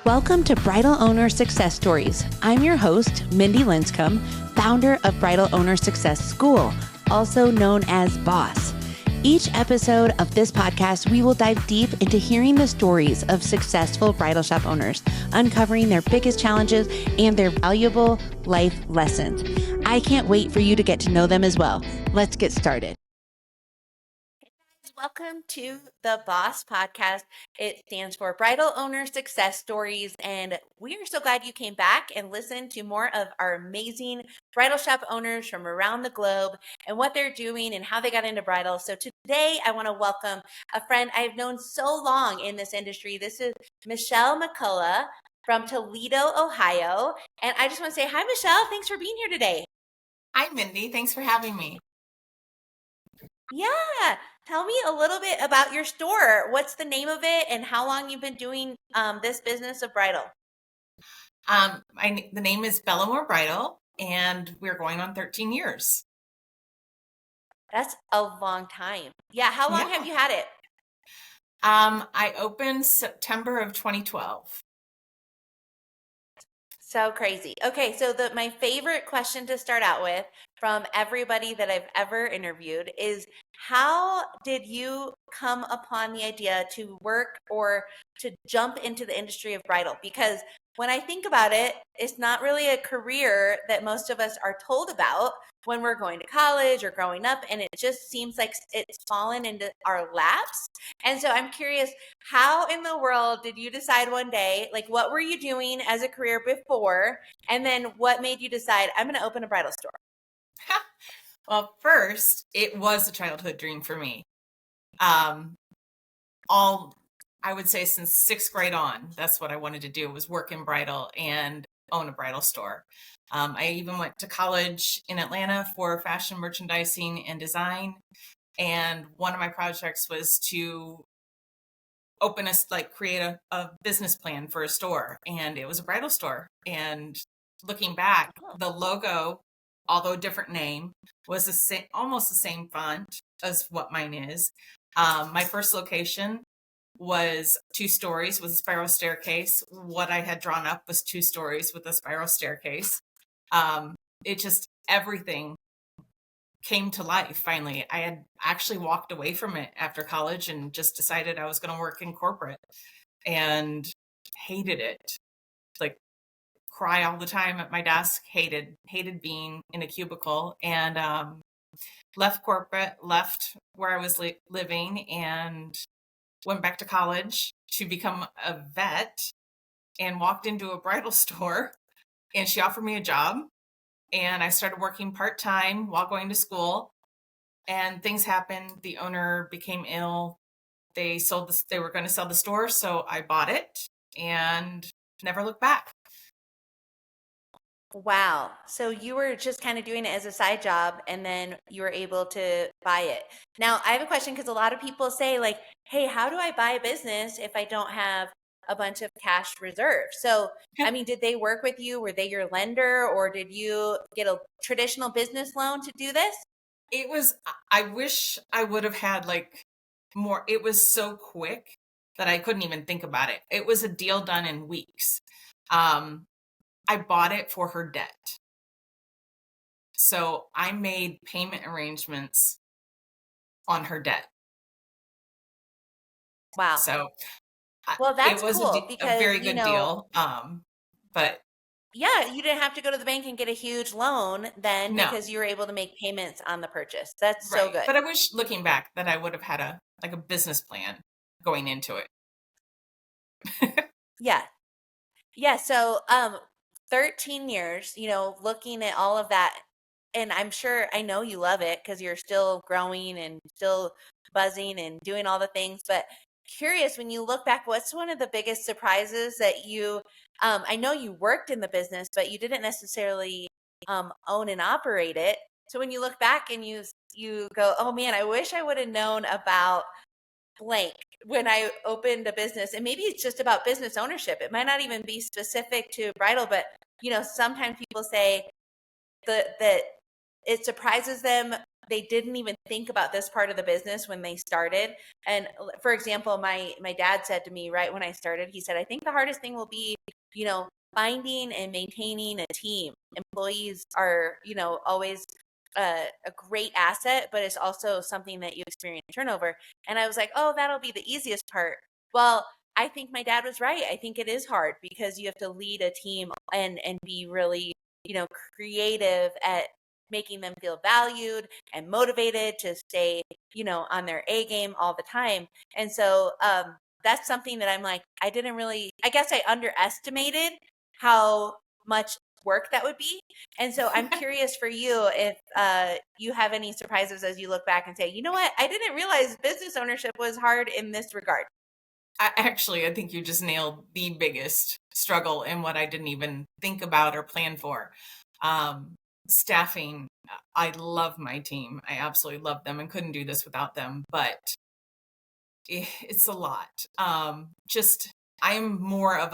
Welcome to Bridal Owner Success Stories. I'm your host, Mindi Linscomb, founder of Bridal Owner Success School, also known as BOSS. Each episode of this podcast, we will dive deep into hearing the stories of successful bridal shop owners, uncovering their biggest challenges and their valuable life lessons. I can't wait for you to get to know them as well. Let's get started. Welcome to the BOSS podcast. It stands for Bridal Owner Success Stories, and we are so glad you came back and listened to more of our amazing bridal shop owners from around the globe and what they're doing and how they got into bridal. So today I want to welcome a friend I've known so long in this industry. This is Michelle McCullough from Toledo, Ohio. And I just want to say hi, Michelle. Thanks for being here today. Hi, Mindi. Thanks for having me. Yeah. Tell me a little bit about your store. What's the name of it and how long you've been doing this business of bridal? The name is Bella More Bridal, and we're going on 13 years. That's a long time. Yeah. How long have you had it? I opened September of 2012. So crazy. Okay, so my favorite question to start out with from everybody that I've ever interviewed is, how did you come upon the idea to work or to jump into the industry of bridal? Because when I think about it, it's not really a career that most of us are told about when we're going to college or growing up, and it just seems like it's fallen into our laps. And so I'm curious, how in the world did you decide one day, like what were you doing as a career before? And then what made you decide, I'm going to open a bridal store? Well, first, it was a childhood dream for me. I would say since sixth grade on, that's what I wanted to do, was work in bridal and own a bridal store. I even went to college in Atlanta for fashion merchandising and design. And one of my projects was to create a business plan for a store, and it was a bridal store. And looking back, the logo, although different name, was almost the same font as what mine is. My first location was 2 stories with a spiral staircase. What I had drawn up was 2 stories with a spiral staircase. Everything came to life finally. I had actually walked away from it after college and just decided I was going to work in corporate, and hated it. Like, cry all the time at my desk, hated being in a cubicle, and left corporate, left where I was living, and went back to college to become a vet, and walked into a bridal store, and she offered me a job. And I started working part-time while going to school, and things happened. The owner became ill. They were going to sell the store. So I bought it and never looked back. Wow. So you were just kind of doing it as a side job, and then you were able to buy it. Now I have a question, because a lot of people say, like, hey, how do I buy a business if I don't have a bunch of cash reserves? So, I mean, did they work with you? Were they your lender, or did you get a traditional business loan to do this? I wish I would have had more. It was so quick that I couldn't even think about it. It was a deal done in weeks. I bought it for her debt. So I made payment arrangements on her debt. Wow. So well, that's it was cool, because a very good deal. But yeah, you didn't have to go to the bank and get a huge loan then, because you were able to make payments on the purchase. That's so good. But I wish, looking back, that I would have had a business plan going into it. Yeah. Yeah. So, 13 years, looking at all of that, and I know you love it because you're still growing and still buzzing and doing all the things, but curious, when you look back, what's one of the biggest surprises that I know you worked in the business, but you didn't necessarily own and operate it. So when you look back and you go, oh man, I wish I would have known about blank when I opened a business. And maybe it's just about business ownership. It might not even be specific to bridal, but sometimes people say that it surprises them they didn't even think about this part of the business when they started. And for example, my dad said to me right when I started, he said, I think the hardest thing will be, finding and maintaining a team. Employees are, always a great asset, but it's also something that you experience turnover. And I was like, oh, that'll be the easiest part. Well, I think my dad was right. I think it is hard because you have to lead a team and be really, creative at making them feel valued and motivated to stay, on their A game all the time. And so that's something that I'm like, I guess I underestimated how much work that would be. And so I'm curious for you if you have any surprises as you look back and say, you know what, I didn't realize business ownership was hard in this regard. I think you just nailed the biggest struggle and what I didn't even think about or plan for. Staffing, I love my team. I absolutely love them and couldn't do this without them, but it's a lot. I'm more of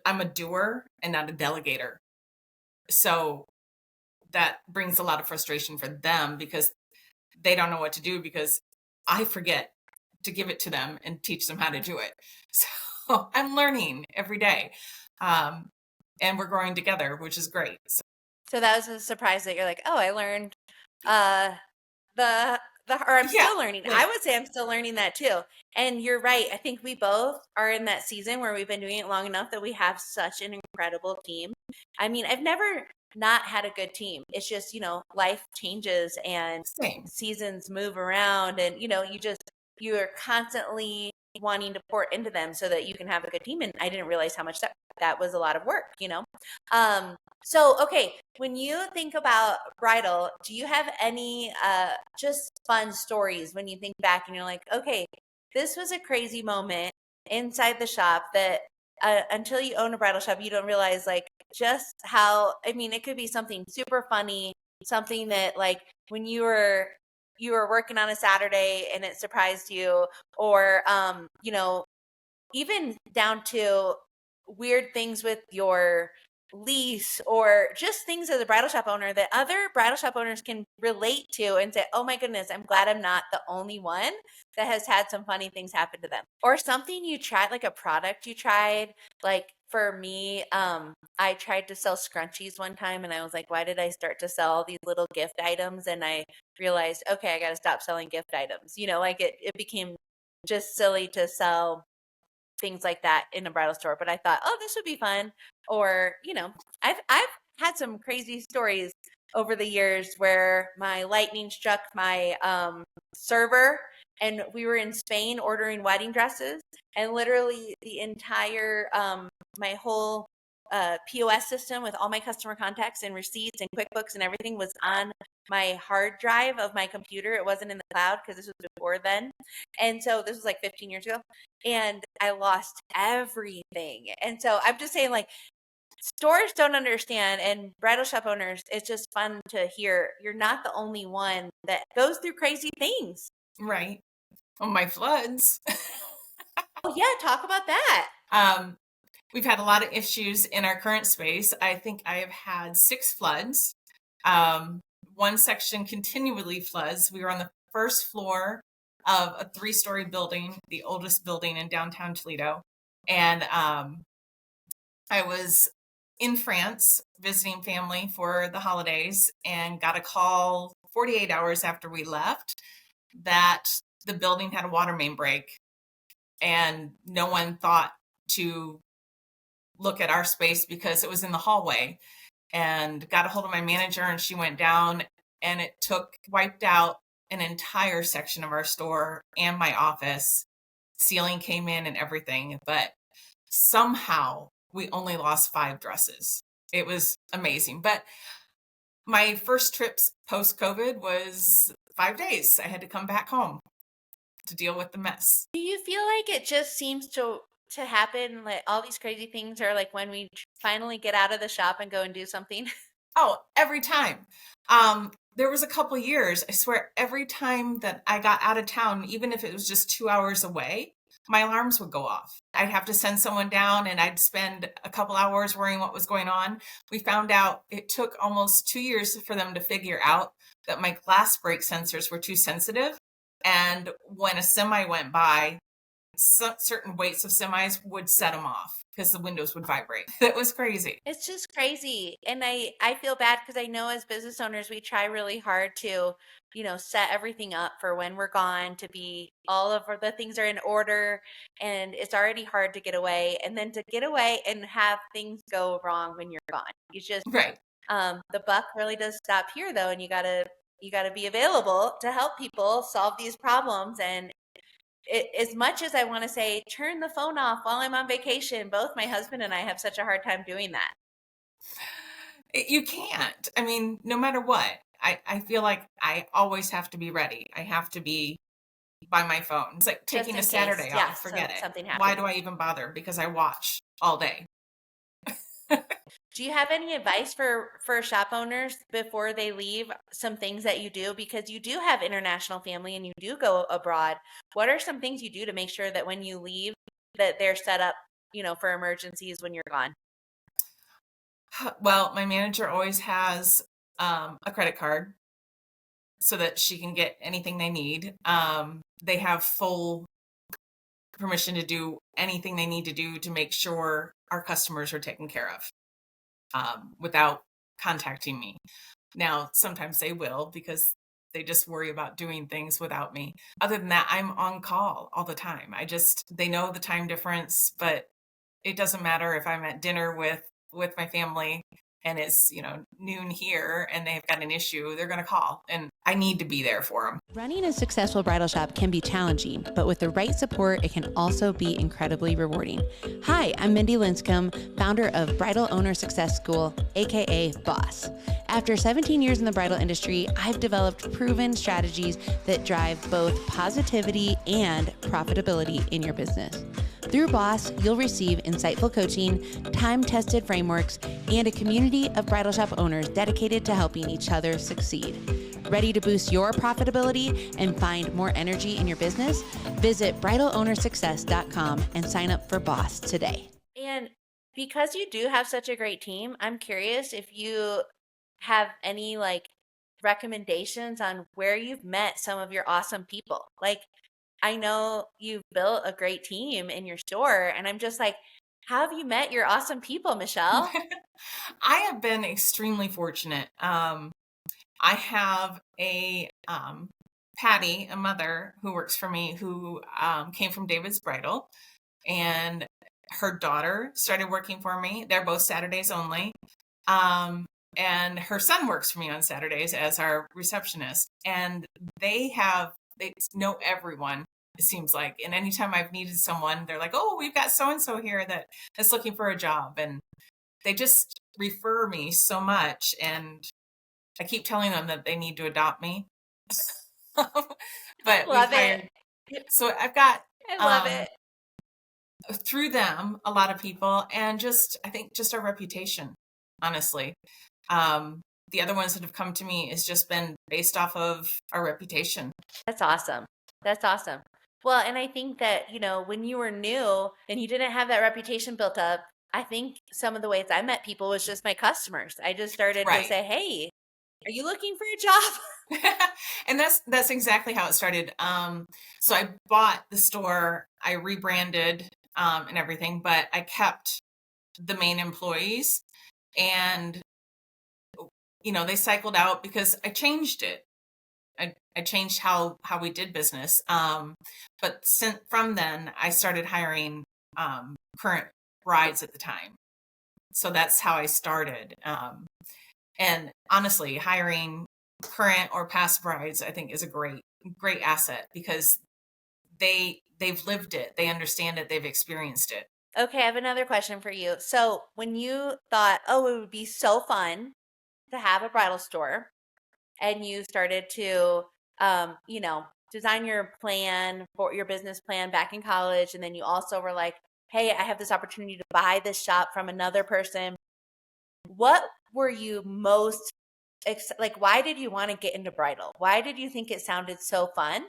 I'm a doer and not a delegator. So that brings a lot of frustration for them because they don't know what to do because I forget to give it to them and teach them how to do it. So I'm learning every day. And we're growing together, which is great. So that was a surprise that you're like, oh, I learned or I'm still learning. I would say I'm still learning that too. And you're right. I think we both are in that season where we've been doing it long enough that we have such an incredible team. I mean, I've never not had a good team. It's just, life changes and seasons move around and, you're constantly wanting to pour into them so that you can have a good team. And I didn't realize how much that was a lot of work, So, okay, when you think about bridal, do you have any just fun stories when you think back and you're like, okay, this was a crazy moment inside the shop that until you own a bridal shop, you don't realize like just how, I mean, it could be something super funny, something that like when you were working on a Saturday and it surprised you, or even down to weird things with your lease or just things as a bridal shop owner that other bridal shop owners can relate to and say, oh my goodness, I'm glad I'm not the only one that has had some funny things happen to them. Or something you tried, like a product you tried. Like for me, I tried to sell scrunchies one time and I was like, why did I start to sell these little gift items? And I realized, okay, I got to stop selling gift items. Like it became just silly to sell things like that in a bridal store. But I thought, oh, this would be fun. Or, I've had some crazy stories over the years where my lightning struck my server and we were in Spain ordering wedding dresses and literally the entire my whole POS system with all my customer contacts and receipts and QuickBooks and everything was on my hard drive of my computer. It wasn't in the cloud because this was before then. And so this was like 15 years ago. And I lost everything. And so I'm just saying, like, stores don't understand, and bridal shop owners, it's just fun to hear you're not the only one that goes through crazy things. Right. Oh, my floods. Oh, yeah. Talk about that. We've had a lot of issues in our current space. I think I have had 6 floods. One section continually floods. We were on the first floor of a 3-story building, the oldest building in downtown Toledo. And I was in France visiting family for the holidays and got a call 48 hours after we left that the building had a water main break. And no one thought to look at our space because it was in the hallway, and got a hold of my manager and she went down and it wiped out an entire section of our store and my office. Ceiling came in and everything, but somehow we only lost 5 dresses. It was amazing. But my first trips post-COVID was 5 days. I had to come back home to deal with the mess. Do you feel like it just seems to happen, like all these crazy things are like when we finally get out of the shop and go and do something? Oh, every time. There was a couple years, I swear, every time that I got out of town, even if it was just 2 hours away, my alarms would go off. I'd have to send someone down and I'd spend a couple hours worrying what was going on. We found out it took almost 2 years for them to figure out that my glass break sensors were too sensitive. And when a semi went by, certain weights of semis would set them off because the windows would vibrate. That was crazy. It's just crazy. And I feel bad because I know as business owners, we try really hard to, set everything up for when we're gone to be all of the things are in order. And it's already hard to get away. And then to get away and have things go wrong when you're gone. You just, Right. the buck really does stop here though. And you gotta be available to help people solve these problems. And as much as I want to say, turn the phone off while I'm on vacation, both my husband and I have such a hard time doing that. You can't. I mean, no matter what, I feel like I always have to be ready. I have to be by my phone. It's like Just taking in a case, Saturday yeah, off. Forget it. something Why happens. do I even bother? Because I watch all day. Do you have any advice for shop owners before they leave? Some things that you do because you do have international family and you do go abroad. What are some things you do to make sure that when you leave, that they're set up, for emergencies when you're gone? Well, my manager always has a credit card so that she can get anything they need. They have full permission to do anything they need to do to make sure our customers are taken care of without contacting me. Now, sometimes they will because they just worry about doing things without me. Other than that, I'm on call all the time. They know the time difference, but it doesn't matter if I'm at dinner with my family and it's, noon here and they've got an issue, they're going to call and I need to be there for them. Running a successful bridal shop can be challenging, but with the right support, it can also be incredibly rewarding. Hi, I'm Mindi Linscomb, founder of Bridal Owner Success School, aka BOSS. After 17 years in the bridal industry, I've developed proven strategies that drive both positivity and profitability in your business. Through BOSS, you'll receive insightful coaching, time-tested frameworks, and a community of bridal shop owners dedicated to helping each other succeed. Ready to boost your profitability and find more energy in your business? Visit bridalownersuccess.com and sign up for BOSS today. And because you do have such a great team, I'm curious if you have any recommendations on where you've met some of your awesome people. I know you've built a great team in your store, and I'm just like, how have you met your awesome people, Michelle? I have been extremely fortunate. I have a Patty, a mother who works for me, who came from David's Bridal, and her daughter started working for me. They're both Saturdays only. And her son works for me on Saturdays as our receptionist. And they know everyone, it seems like. And anytime I've needed someone, they're like, oh, we've got so-and-so here that's looking for a job. And they just refer me so much. And I keep telling them that they need to adopt me. But Love it. So I've got I love it. through them a lot of people, and I think just our reputation, honestly. The other ones that have come to me has just been based off of our reputation. That's awesome. That's awesome. Well, and I think that, when you were new and you didn't have that reputation built up, I think some of the ways I met people was just my customers. I just started to say, hey, are you looking for a job? And that's exactly how it started. So I bought the store, I rebranded and everything, but I kept the main employees, and they cycled out because I changed it. I changed how we did business. But from then I started hiring current brides at the time. So that's how I started. And honestly, hiring current or past brides, I think, is a great asset because they've lived it, they understand it, they've experienced it. Okay, I have another question for you. So when you thought, oh, it would be so fun to have a bridal store, and you started to, design your plan for your business plan back in college, and then you also were like, hey, I have this opportunity to buy this shop from another person. What were you most why did you want to get into bridal? Why did you think it sounded so fun?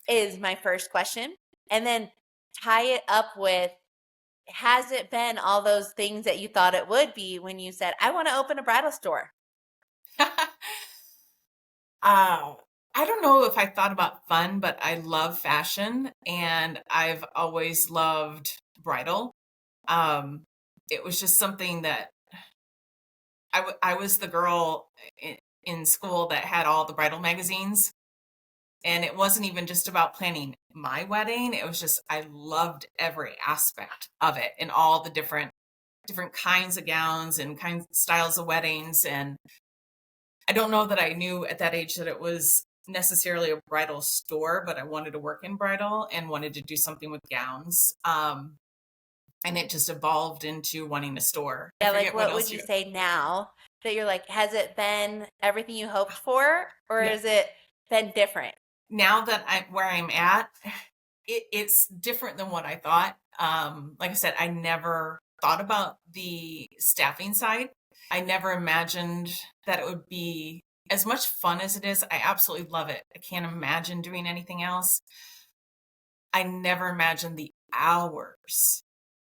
Is my first question. And then tie it up with has it been all those things that you thought it would be when you said, I want to open a bridal store? I don't know if I thought about fun, but I love fashion and I've always loved bridal. It was just something that I was the girl in school that had all the bridal magazines. And it wasn't even just about planning my wedding. It was just, I loved every aspect of it and all the different kinds of gowns and kinds styles of weddings. And I don't know that I knew at that age that it was necessarily a bridal store, but I wanted to work in bridal and wanted to do something with gowns. And it just evolved into wanting a store. Yeah, like what would you say now that you're like, has it been everything you hoped for, or has it been different? Now that where I'm at, it's different than what I thought. Like I said, I never thought about the staffing side. I never imagined that it would be as much fun as it is. I absolutely love it. I can't imagine doing anything else. I never imagined the hours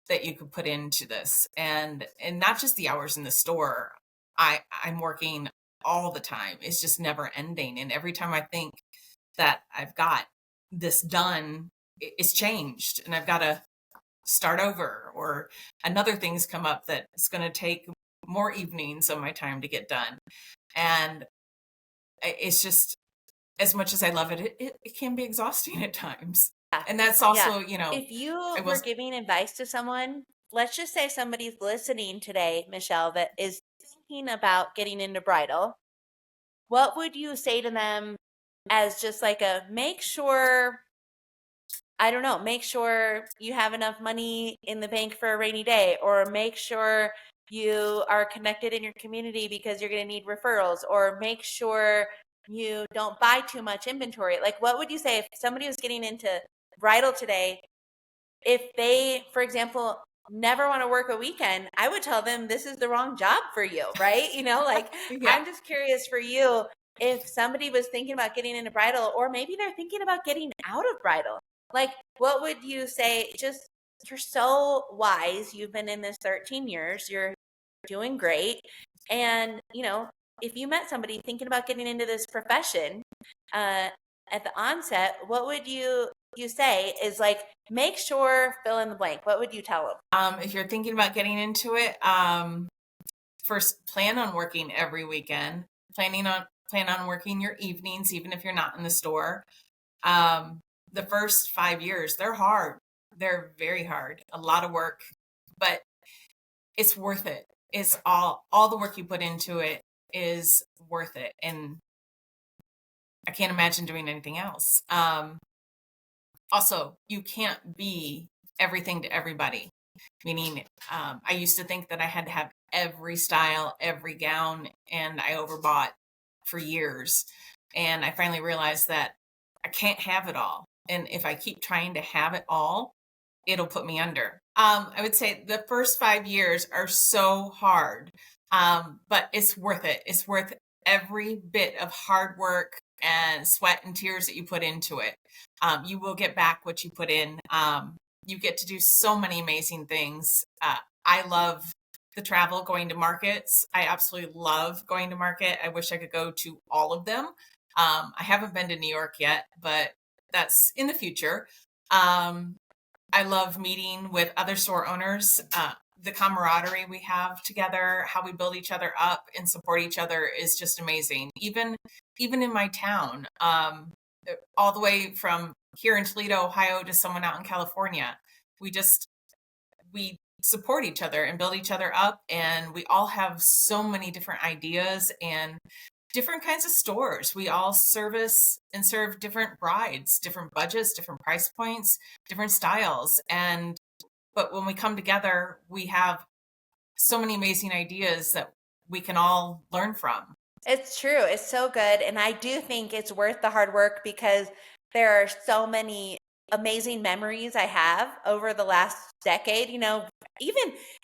that you could put into this, and not just the hours in the store. I'm working all the time. It's just never ending. And every time I think that I've got this done, it's changed and I've got to start over, or another thing's come up that it's going to take more evenings of my time to get done. And it's just, as much as I love it, it can be exhausting at times. And that's also, if you were giving advice to someone, let's just say somebody's listening today, Michelle, that is thinking about getting into bridal, what would you say to them as just like a make sure you have enough money in the bank for a rainy day, or make sure you are connected in your community because you're going to need referrals, or make sure you don't buy too much inventory? Like, what would you say if somebody was getting into bridal today, if they, for example, never want to work a weekend? I would tell them this is the wrong job for you, right? I'm just curious for you, if somebody was thinking about getting into bridal, or maybe they're thinking about getting out of bridal, like, what would you say? Just, you're so wise. You've been in this 13 years. You're doing great. And, if you met somebody thinking about getting into this profession at the onset, what would you say is like, make sure, fill in the blank? What would you tell them? If you're thinking about getting into it, first, plan on working every weekend. Plan on working your evenings, even if you're not in the store. The first 5 years, they're hard. They're very hard, a lot of work, but it's worth it. It's all the work you put into it is worth it. And I can't imagine doing anything else. Also, you can't be everything to everybody. Meaning, I used to think that I had to have every style, every gown, and I overbought for years. And I finally realized that I can't have it all. And if I keep trying to have it all, it'll put me under. I would say the first 5 years are so hard, but it's worth it. It's worth every bit of hard work and sweat and tears that you put into it. You will get back what you put in. You get to do so many amazing things. I love the travel, going to markets. I absolutely love going to market. I wish I could go to all of them. I haven't been to New York yet, but that's in the future. I love meeting with other store owners. The camaraderie we have together, how we build each other up and support each other is just amazing. Even in my town, all the way from here in Toledo, Ohio, to someone out in California, we support each other and build each other up. And we all have so many different ideas and different kinds of stores. We all service and serve different brides, different budgets, different price points, different styles. But when we come together, we have so many amazing ideas that we can all learn from. It's true. It's so good. And I do think it's worth the hard work, because there are so many amazing memories I have over the last decade. Even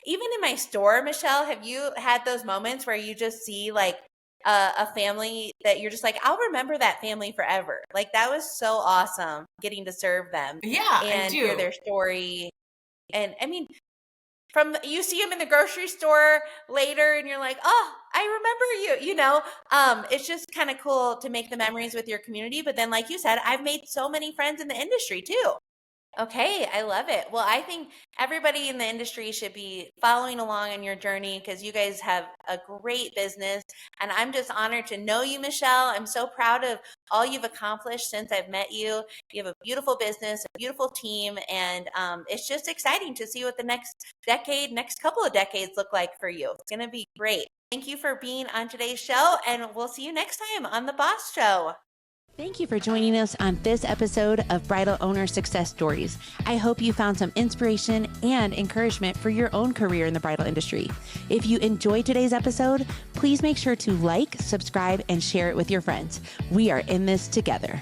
in my store, Michelle, have you had those moments where you just see like a family that you're just like, I'll remember that family forever? Like, that was so awesome getting to serve them. Yeah, and I do. Hear their story. And I mean, you see them in the grocery store later and you're like, oh, I remember you, it's just kind of cool to make the memories with your community. But then, like you said, I've made so many friends in the industry too. Okay, I love it. Well, I think everybody in the industry should be following along on your journey because you guys have a great business. And I'm just honored to know you, Michelle. I'm so proud of all you've accomplished since I've met you. You have a beautiful business, a beautiful team, and it's just exciting to see what the next couple of decades look like for you. It's going to be great. Thank you for being on today's show, and we'll see you next time on The Boss Show. Thank you for joining us on this episode of Bridal Owner Success Stories. I hope you found some inspiration and encouragement for your own career in the bridal industry. If you enjoyed today's episode, please make sure to like, subscribe, and share it with your friends. We are in this together.